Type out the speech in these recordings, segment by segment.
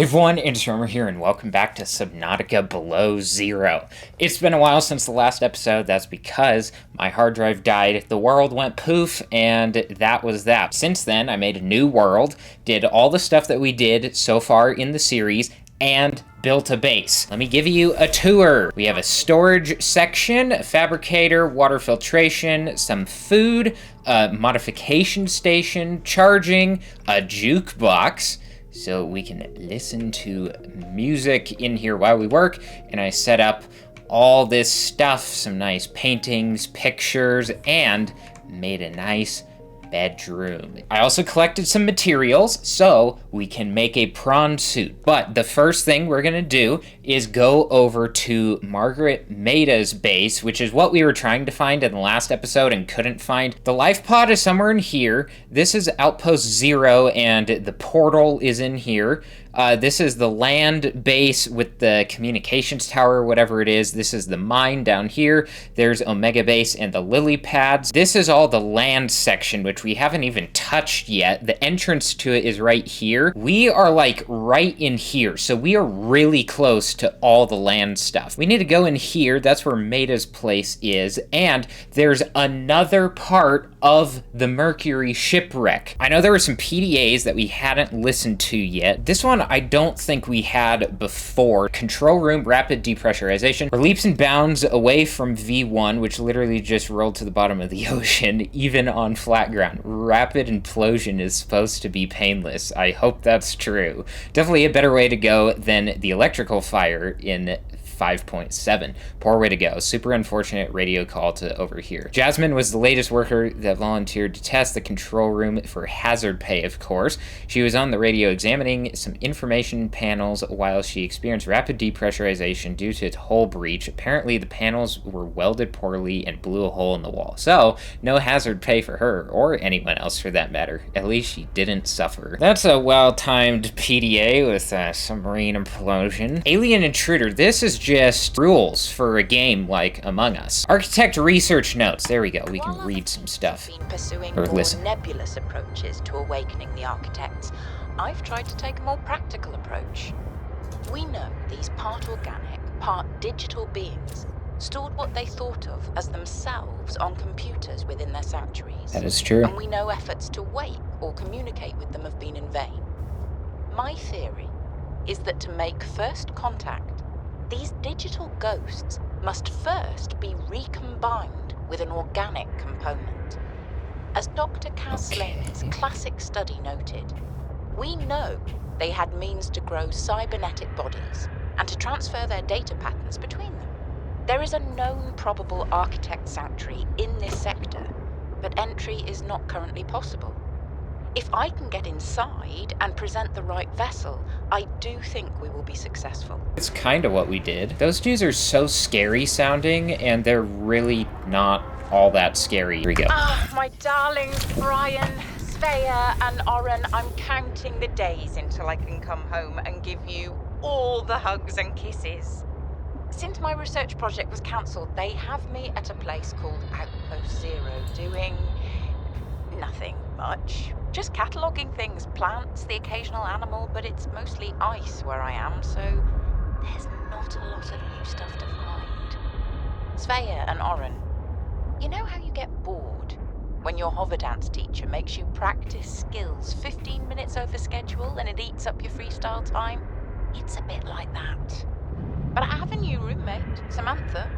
Hey everyone, it's Romer here, and welcome back to Subnautica Below Zero. It's been a while since the last episode. That's because my hard drive died, the world went poof, and that was that. Since then, I made a new world, did all the stuff that we did so far in the series, and built a base. Let me give you a tour. We have a storage section, a fabricator, water filtration, some food, a modification station, charging, a jukebox, so we can listen to music in here while we work, and I set up all this stuff, some nice paintings, pictures, and made a nice bedroom. I also collected some materials so we can make a prawn suit. But the first thing we're gonna do is go over to Marguerit Maida's base, which is what we were trying to find in the last episode and couldn't find. The life pod is somewhere in here. This is Outpost 0 and the portal is in here. This is the land base with the communications tower, whatever it is. This is the mine down here. There's Omega Base and the lily pads. This is all the land section, which we haven't even touched yet. The entrance to it is right here. We are like right in here, so we are really close to all the land stuff. We need to go in here. That's where Maida's place is, and there's another part of the Mercury shipwreck. I know there were some PDAs that we hadn't listened to yet. This one I don't think we had before. Control room, rapid depressurization. We're leaps and bounds away from V1, which literally just rolled to the bottom of the ocean, even on flat ground. Rapid implosion is supposed to be painless. I hope that's true. Definitely a better way to go than the electrical fire in 5.7. Poor way to go. Super unfortunate radio call to over here. Jasmine was the latest worker that volunteered to test the control room for hazard pay, of course. She was on the radio examining some information panels while she experienced rapid depressurization due to its hull breach. Apparently the panels were welded poorly and blew a hole in the wall. So, no hazard pay for her, or anyone else for that matter. At least she didn't suffer. That's a well-timed PDA with a submarine implosion. Alien intruder. This is just rules for a game like Among Us. Architect research notes. There we go. We can read some stuff. Been pursuing Or more listen. nebulous approaches to awakening the architects. I've tried to take a more practical approach. We know these part organic, part digital beings stored what they thought of as themselves on computers within their sanctuaries. That is true. And we know efforts to wake or communicate with them have been in vain. My theory is that to make first contact, these digital ghosts must first be recombined with an organic component. As Dr. Kaslaney's classic study noted, we know they had means to grow cybernetic bodies and to transfer their data patterns between them. There is a known probable architect sanctuary in this sector, but entry is not currently possible. If I can get inside and present the right vessel, I do think we will be successful. It's kind of what we did. Those dudes are so scary sounding, and they're really not all that scary. Here we go. Ah, my darlings, Brian, Svea, and Oren, I'm counting the days until I can come home and give you all the hugs and kisses. Since my research project was cancelled, they have me at a place called Outpost 0 doing nothing much. Just cataloguing things, plants, the occasional animal, but it's mostly ice where I am, so there's not a lot of new stuff to find. Svea and Oren, you know how you get bored when your hover dance teacher makes you practice skills 15 minutes over schedule and it eats up your freestyle time? It's a bit like that. But I have a new roommate, Samantha,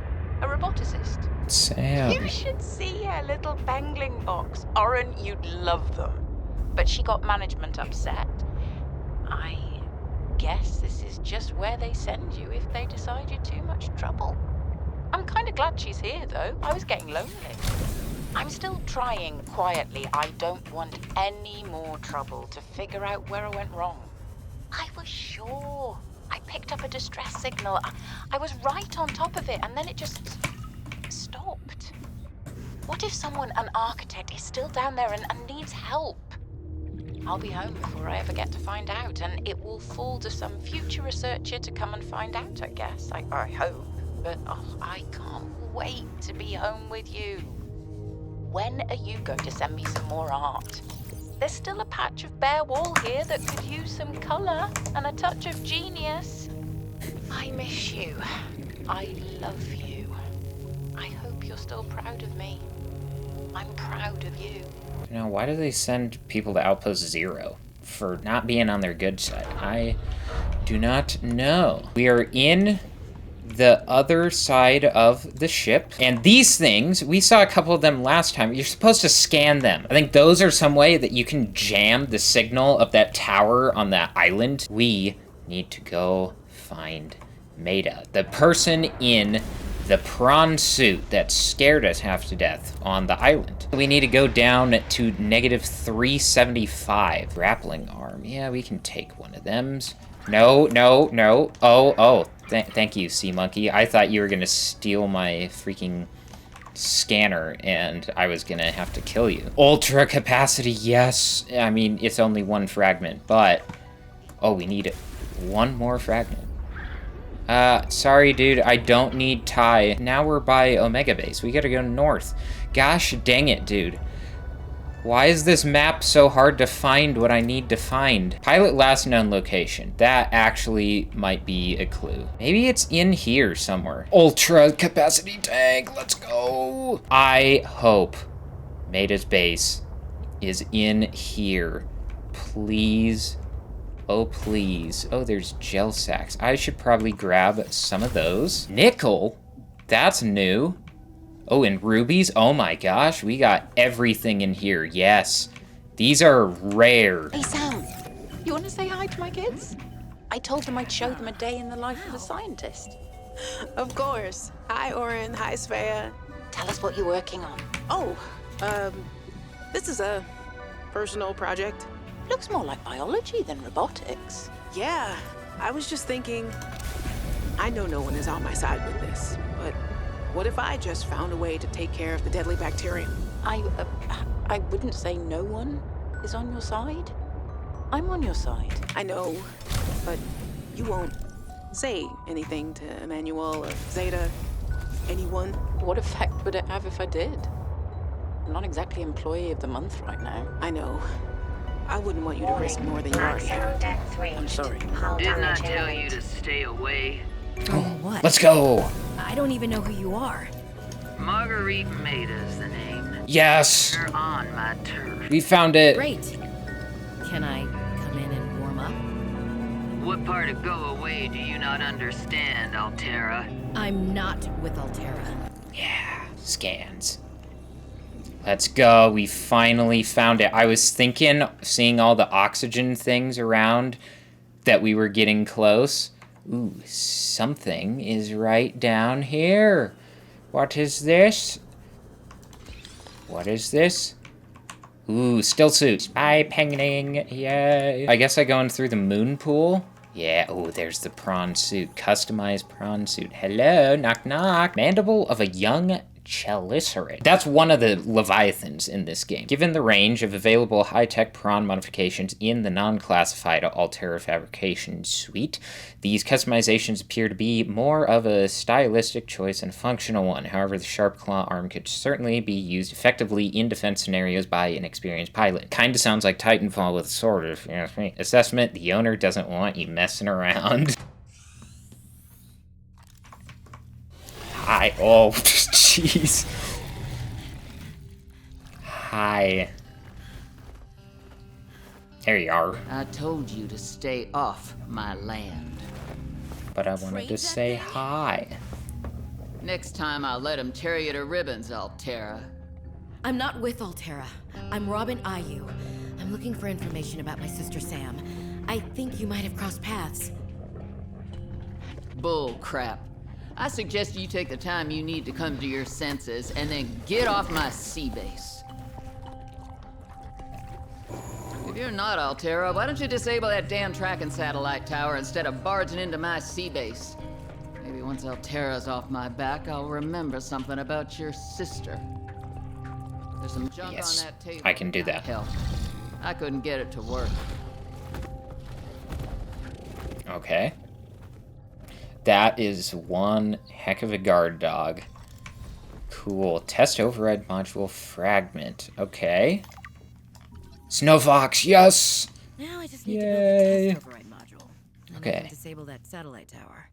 a roboticist. Sam. You should see her little bangling box. Oren, you'd love them. But she got management upset. I guess this is just where they send you if they decide you're too much trouble. I'm kind of glad she's here, though. I was getting lonely. I'm still trying quietly. I don't want any more trouble to figure out where I went wrong. I was sure. I picked up a distress signal. I was right on top of it, and then it just stopped. What if someone, an architect, is still down there and needs help? I'll be home before I ever get to find out, and it will fall to some future researcher to come and find out, I guess. I hope. But I can't wait to be home with you. When are you going to send me some more art? There's still a patch of bare wall here that could use some color and a touch of genius. I miss you. I love you. I hope you're still proud of me. I'm proud of you. Now, why do they send people to Outpost 0? For not being on their good side? I do not know. We are in the other side of the ship. And these things, we saw a couple of them last time. You're supposed to scan them. I think those are some way that you can jam the signal of that tower on that island. We need to go find Maida, the person in the prawn suit that scared us half to death on the island. We need to go down to negative 375. Grappling arm. Yeah, we can take one of them. No, no, no. Oh. Thank you, Sea Monkey. I thought you were gonna steal my freaking scanner and I was gonna have to kill you. Ultra capacity, yes. I mean, it's only one fragment, but... Oh, we need one more fragment. Sorry, dude, I don't need Thai. Now we're by Omega Base. We gotta go north. Gosh dang it, dude. Why is this map so hard to find what I need to find? Pilot last known location. That actually might be a clue. Maybe it's in here somewhere. Ultra capacity tank, let's go. I hope Maida's base is in here. Please. Oh, please. Oh, there's gel sacks. I should probably grab some of those. Nickel? That's new. Oh, and rubies? Oh my gosh, we got everything in here, yes. These are rare. Hey, Sam, you want to say hi to my kids? I told them I'd show them a day in the life of a scientist. Of course. Hi, Oren. Hi, Svea. Tell us what you're working on. Oh, this is a personal project. Looks more like biology than robotics. Yeah, I was just thinking, I know no one is on my side with this, but what if I just found a way to take care of the deadly bacterium? I wouldn't say no one is on your side. I'm on your side. I know, but you won't say anything to Emmanuel or Zeta, anyone? What effect would it have if I did? I'm not exactly employee of the month right now. I know. I wouldn't want you to risk more than you already have. I'm sorry. Didn't I tell you to stay away? Oh, what? Let's go. I don't even know who you are. Marguerite Maida's the name. Yes. You're on my turf. We found it. Great. Can I come in and warm up? What part of go away do you not understand, Altera? I'm not with Altera. Yeah, scans. Let's go. We finally found it. I was thinking, seeing all the oxygen things around, that we were getting close. Ooh, something is right down here. What is this? What is this? Ooh, still suit. Spy pinging. Yay. I guess I go in through the moon pool. Yeah, oh, there's the prawn suit. Customized prawn suit. Hello, knock knock. Mandible of a young Chelicerate. That's one of the Leviathans in this game. Given the range of available high-tech prawn modifications in the non-classified Altera fabrication suite, these customizations appear to be more of a stylistic choice than a functional one. However, the sharp claw arm could certainly be used effectively in defense scenarios by an experienced pilot. Kinda sounds like Titanfall with a sword, if you ask me. Assessment: the owner doesn't want you messing around. Hi. Oh, jeez. Hi. There you are. I told you to stay off my land. But I wanted to say hi. Next time I'll let him tear you to ribbons, Altera. I'm not with Altera. I'm Robin Ayu. I'm looking for information about my sister Sam. I think you might have crossed paths. Bull crap. I suggest you take the time you need to come to your senses and then get off my sea base. If you're not Altera, why don't you disable that damn tracking satellite tower instead of barging into my sea base? Maybe once Altera's off my back, I'll remember something about your sister. There's some junk Yes, on that table. I can do that. Hell, I couldn't get it to work. Okay. That is one heck of a guard dog. Cool. Test override module fragment. Okay. Snow Fox, yes! Now I just need Yay. to build the test override module. And Okay. I can disable that satellite tower.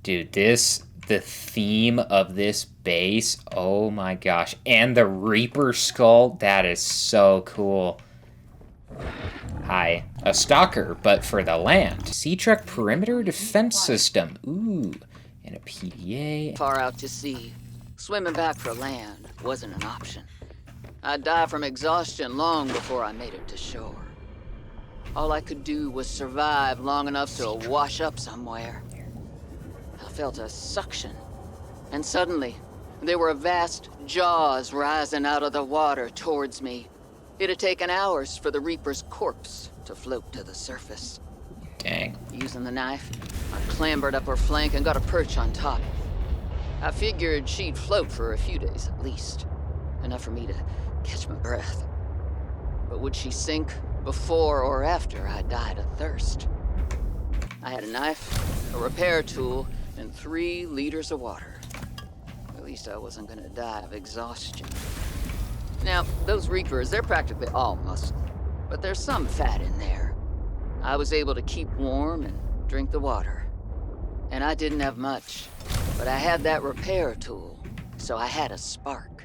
Dude, the theme of this base, oh my gosh. And the Reaper skull, that is so cool. Hi. A Stalker, but for the land. Sea Truck Perimeter Defense System. Ooh. And a PDA. Far out to sea, swimming back for land wasn't an option. I'd die from exhaustion long before I made it to shore. All I could do was survive long enough to wash up somewhere. I felt a suction, and suddenly, there were vast jaws rising out of the water towards me. It had taken hours for the Reaper's corpse to float to the surface. Dang. Using the knife, I clambered up her flank and got a perch on top. I figured she'd float for a few days at least, enough for me to catch my breath. But would she sink before or after I died of thirst? I had a knife, a repair tool, and 3 liters of water. At least I wasn't gonna die of exhaustion. Now, those Reapers, they're practically all muscle, but there's some fat in there. I was able to keep warm and drink the water. And I didn't have much, but I had that repair tool, so I had a spark.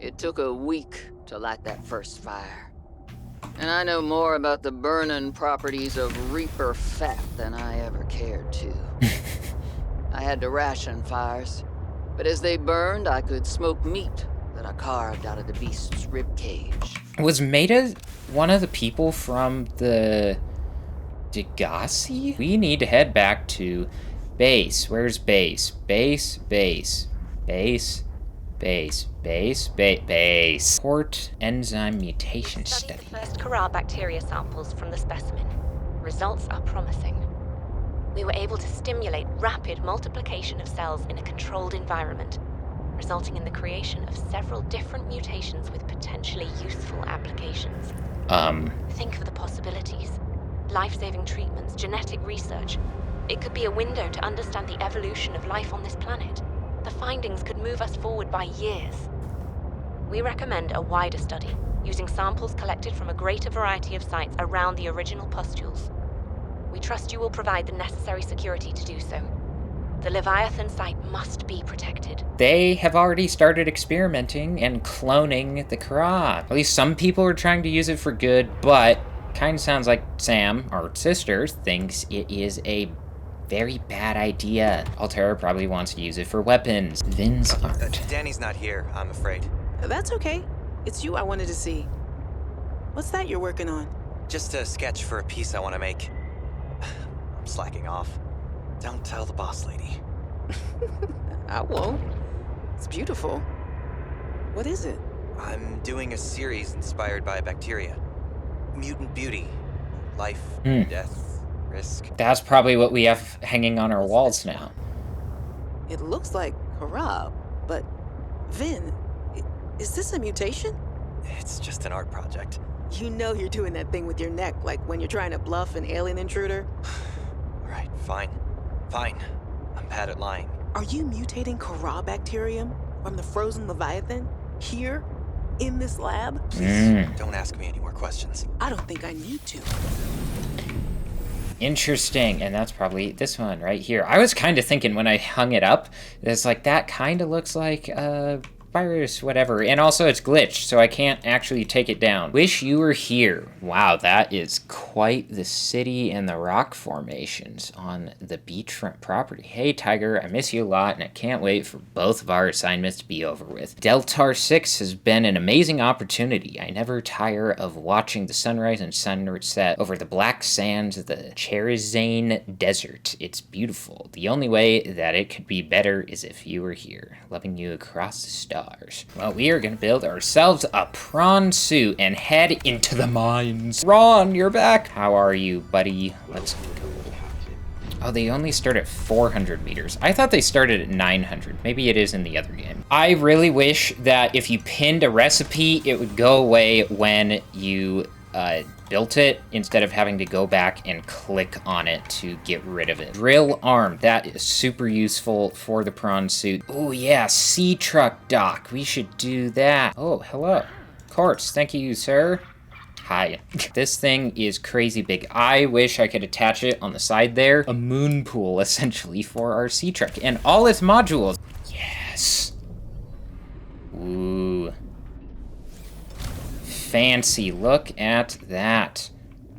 It took a week to light that first fire. And I know more about the burning properties of Reaper fat than I ever cared to. I had to ration fires, but as they burned, I could smoke meat that I carved out of the beast's rib cage. Was Maida one of the people from the Degassi? We need to head back to base. Where's base? Base. Port enzyme mutation Studied study. the first Corral bacteria samples from the specimen. Results are promising. We were able to stimulate rapid multiplication of cells in a controlled environment, resulting in the creation of several different mutations with potentially useful applications. Think of the possibilities. Life-saving treatments, genetic research. It could be a window to understand the evolution of life on this planet. The findings could move us forward by years. We recommend a wider study, using samples collected from a greater variety of sites around the original pustules. We trust you will provide the necessary security to do so. The Leviathan site must be protected. They have already started experimenting and cloning the Kara. At least some people are trying to use it for good, but kind of sounds like Sam, our sister, thinks it is a very bad idea. Alterra probably wants to use it for weapons. Vin's art. Danny's not here, I'm afraid. That's okay. It's you I wanted to see. What's that you're working on? Just a sketch for a piece I want to make. I'm slacking off. Don't tell the boss lady. I won't. It's beautiful. What is it? I'm doing a series inspired by bacteria. Mutant beauty. Life, death, risk. That's probably what we have hanging on our walls now. It looks like Harab, but Vin, is this a mutation? It's just an art project. You know you're doing that thing with your neck, like when you're trying to bluff an alien intruder. Alright, fine. Fine. I'm bad at lying. Are you mutating Kara bacterium from the frozen Leviathan? Here? In this lab? Please, don't ask me any more questions. I don't think I need to. Interesting, and that's probably this one right here. I was kind of thinking when I hung it up, it's like that kind of looks like virus, whatever. And also it's glitched, so I can't actually take it down. Wish you were here. Wow, that is quite the city and the rock formations on the beachfront property. Hey, Tiger, I miss you a lot, and I can't wait for both of our assignments to be over with. Deltar 6 has been an amazing opportunity. I never tire of watching the sunrise and sunset over the black sands of the Cherizane Desert. It's beautiful. The only way that it could be better is if you were here, loving you across the stars. Well, we are going to build ourselves a prawn suit and head into the mines. Ron, you're back. How are you, buddy? Let's go. Oh, they only start at 400 meters. I thought they started at 900. Maybe it is in the other game. I really wish that if you pinned a recipe, it would go away when you built it instead of having to go back and click on it to get rid of it. Drill arm, that is super useful for the prawn suit. Oh yeah, sea truck dock, we should do that. Oh, hello. Quartz, thank you, sir. Hi. This thing is crazy big. I wish I could attach it on the side there. A moon pool, essentially, for our sea truck. And all its modules. Yes. Ooh. Fancy. Look at that.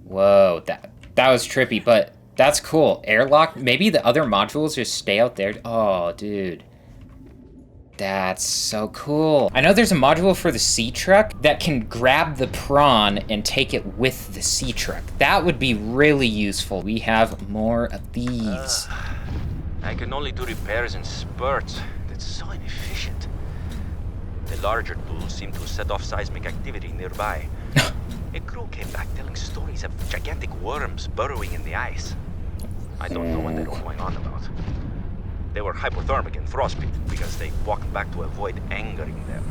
Whoa, that was trippy, but that's cool. Airlock. Maybe the other modules just stay out there. Oh, dude. That's so cool. I know there's a module for the sea truck that can grab the prawn and take it with the sea truck. That would be really useful. We have more of these. I can only do repairs in spurts. That's so inefficient. The larger tools seem to set off seismic activity nearby. A crew came back telling stories of gigantic worms burrowing in the ice. I don't know what they were going on about. They were hypothermic and frostbitten because they walked back to avoid angering them.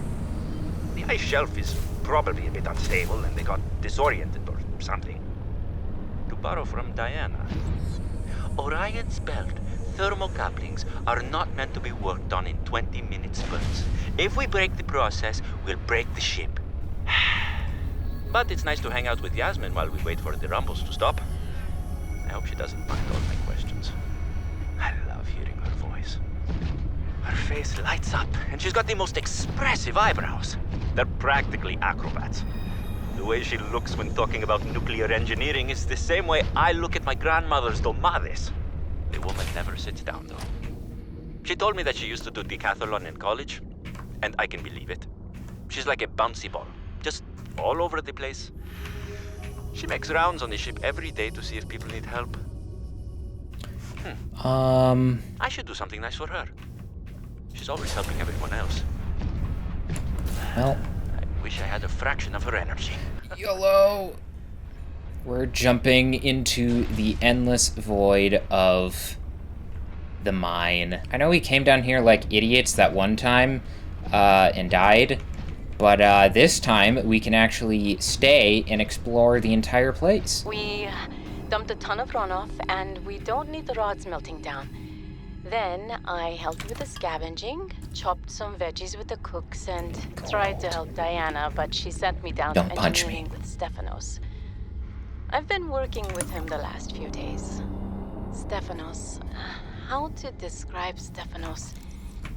The ice shelf is probably a bit unstable and they got disoriented or something. To borrow from Diana, Orion's belt thermocouplings are not meant to be worked on in 20-minute spurts. If we break the process, we'll break the ship. But it's nice to hang out with Yasmin while we wait for the rumbles to stop. I hope she doesn't mind all my questions. I love hearing her voice. Her face lights up, and she's got the most expressive eyebrows. They're practically acrobats. The way she looks when talking about nuclear engineering is the same way I look at my grandmother's domades. The woman never sits down, though. She told me that she used to do decathlon in college, and I can believe it. She's like a bouncy ball, just all over the place. She makes rounds on the ship every day to see if people need help. I should do something nice for her. She's always helping everyone else. Well, I wish I had a fraction of her energy. YOLO! We're jumping into the endless void of the mine. I know we came down here like idiots that one time and died, but this time we can actually stay and explore the entire place. We dumped a ton of runoff, and we don't need the rods melting down. Then I helped with the scavenging, chopped some veggies with the cooks, and tried to help Diana, but she sent me down to engineering with Stefanos. I've been working with him the last few days. Stefanos. How to describe Stefanos?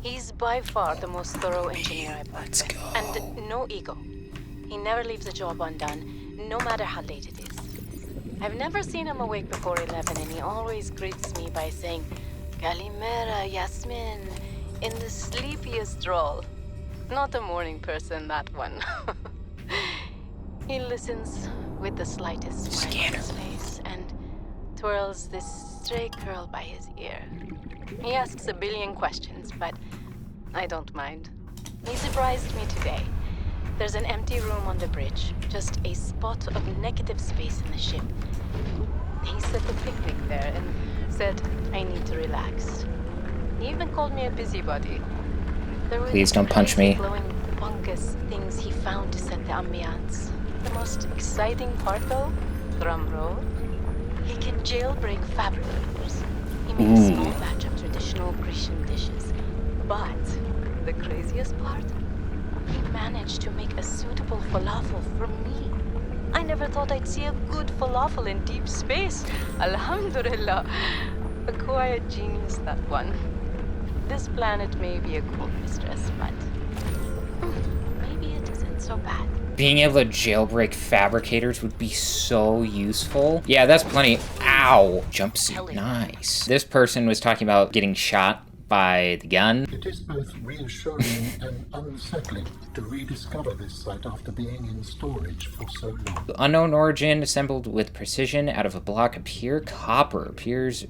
He's by far the most thorough engineer I've worked with. And no ego. He never leaves a job undone, no matter how late it is. I've never seen him awake before 11, and he always greets me by saying, Kalimera, Yasmin, in the sleepiest drawl. Not a morning person, that one. He listens with the slightest smile on his face and twirls this stray curl by his ear. He asks a billion questions, but I don't mind. He surprised me today. There's an empty room on the bridge, just a spot of negative space in the ship. He set a picnic there and said I need to relax. He even called me a busybody. Please don't punch me. Glowing fungus things he found to set the ambiance. The most exciting part, though, drum roll, he can jailbreak fabricators. He makes a small batch of traditional Grecian dishes. But the craziest part, he managed to make a suitable falafel for me. I never thought I'd see a good falafel in deep space. Alhamdulillah. A quiet genius, that one. This planet may be a cold mistress, but maybe it isn't so bad. Being able to jailbreak fabricators would be so useful. Yeah, that's plenty. Ow! Jumpsuit, nice. This person was talking about getting shot by the gun. It is both reassuring and unsettling to rediscover this site after being in storage for so long. Unknown origin, assembled with precision out of a block of pure copper, appears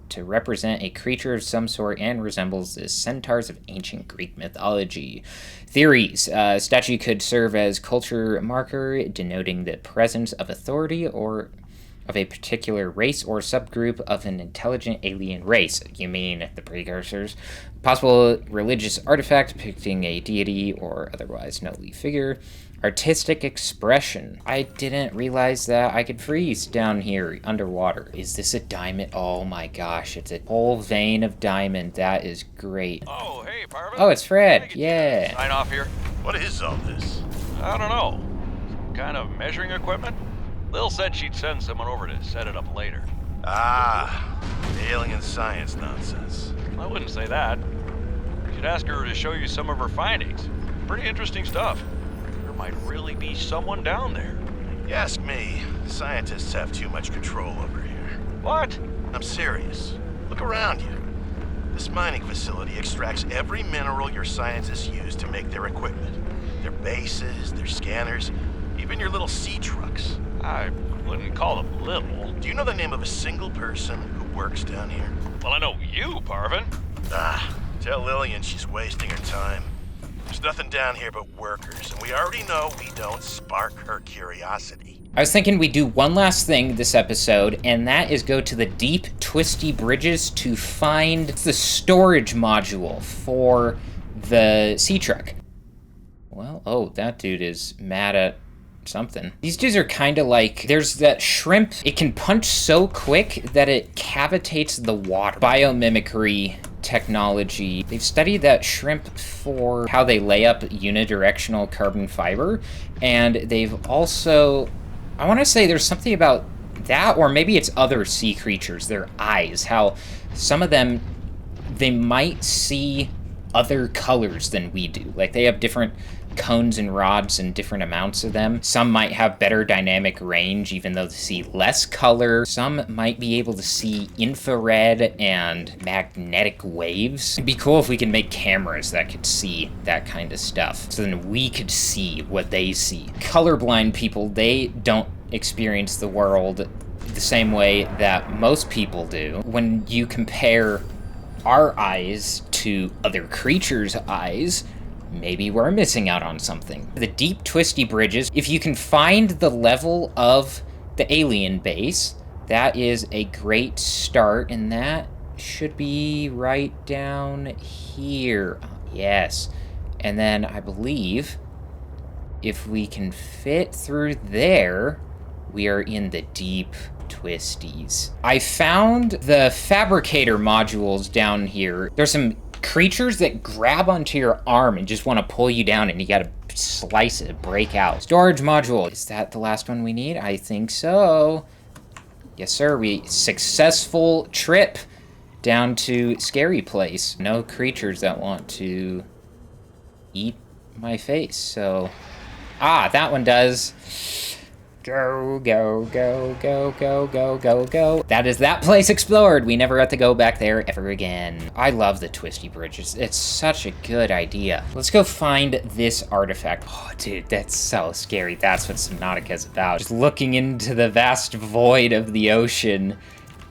to represent a creature of some sort and resembles the centaurs of ancient Greek mythology. Theories. Statue could serve as culture marker, denoting the presence of authority or of a particular race or subgroup of an intelligent alien race. You mean the precursors? Possible religious artifact depicting a deity or otherwise noteworthy figure. Artistic expression. I didn't realize that I could freeze down here underwater. Is this a diamond? Oh my gosh, it's a whole vein of diamond. That is great. Oh, hey, Parvin. Oh, it's Fred. Yeah. Sign off here. What is all this? I don't know. kind of measuring equipment? Lil said she'd send someone over to set it up later. Ah, alien science nonsense. I wouldn't say that. You should ask her to show you some of her findings. Pretty interesting stuff. There might really be someone down there. You ask me, scientists have too much control over here. What? I'm serious. Look around you. This mining facility extracts every mineral your scientists use to make their equipment. Their bases, their scanners, even your little sea trucks. I wouldn't call them little. Do you know the name of a single person who works down here? Well, I know you, Parvin. Ah, tell Lillian she's wasting her time. There's nothing down here but workers, and we already know we don't spark her curiosity. I was thinking we'd do one last thing this episode, and that is go to the deep, twisty bridges to find the storage module for the sea truck. Well, oh, that dude is mad at something. These dudes are kind of like, there's that shrimp. It can punch so quick that it cavitates the water. Biomimicry technology. They've studied that shrimp for how they lay up unidirectional carbon fiber, and they've also, I want to say there's something about that, or maybe it's other sea creatures, their eyes, how some of them, they might see other colors than we do. Like, they have different cones and rods and different amounts of them. Some might have better dynamic range, even though they see less color. Some might be able to see infrared and magnetic waves. It'd be cool if we could make cameras that could see that kind of stuff, so then we could see what they see. Colorblind people, they don't experience the world the same way that most people do. When you compare our eyes to other creatures' eyes, maybe we're missing out on something. The deep, twisty bridges, if you can find the level of the alien base, that is a great start, and that should be right down here. Yes. And then I believe if we can fit through there, we are in the deep twisties. I found the fabricator modules down here. There's some creatures that grab onto your arm and just want to pull you down, and you gotta slice it, break out. Storage module. Is that the last one we need? I think so. Yes, sir. Successful trip down to Scary Place. No creatures that want to eat my face, so... Ah, that one does. Go, go, go, go, go, go, go, go. That is that place explored. We never have to go back there ever again. I love the twisty bridges. It's such a good idea. Let's go find this artifact. Oh, dude, that's so scary. That's what Subnautica is about. Just looking into the vast void of the ocean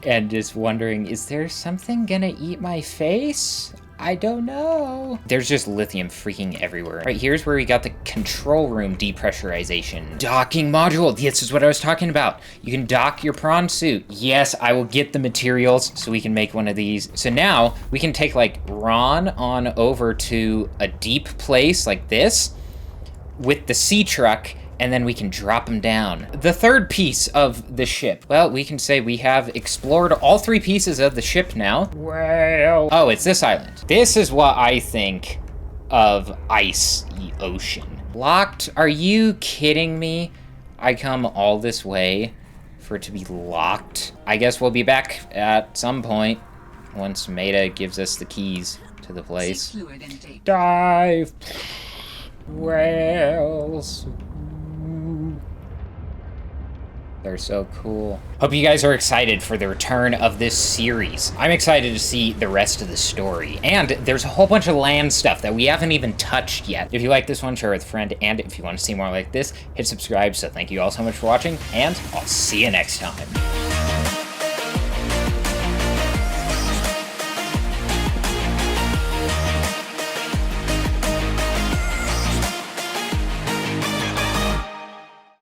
and just wondering, is there something gonna eat my face? I don't know. There's just lithium freaking everywhere. Right, here's where we got the control room depressurization. Docking module. This is what I was talking about. You can dock your prawn suit. Yes, I will get the materials so we can make one of these. So now we can take like Ron on over to a deep place like this with the sea truck, and then we can drop them down. The third piece of the ship. Well, we can say we have explored all three pieces of the ship now. Well, oh, it's this island. This is what I think of icy ocean. Locked? Are you kidding me? I come all this way for it to be locked. I guess we'll be back at some point once Maida gives us the keys to the place. Dive. Whales. They're so cool. Hope you guys are excited for the return of this series. I'm excited to see the rest of the story. And there's a whole bunch of land stuff that we haven't even touched yet. If you like this one, share with a friend. And if you want to see more like this, hit subscribe. So thank you all so much for watching, and I'll see you next time.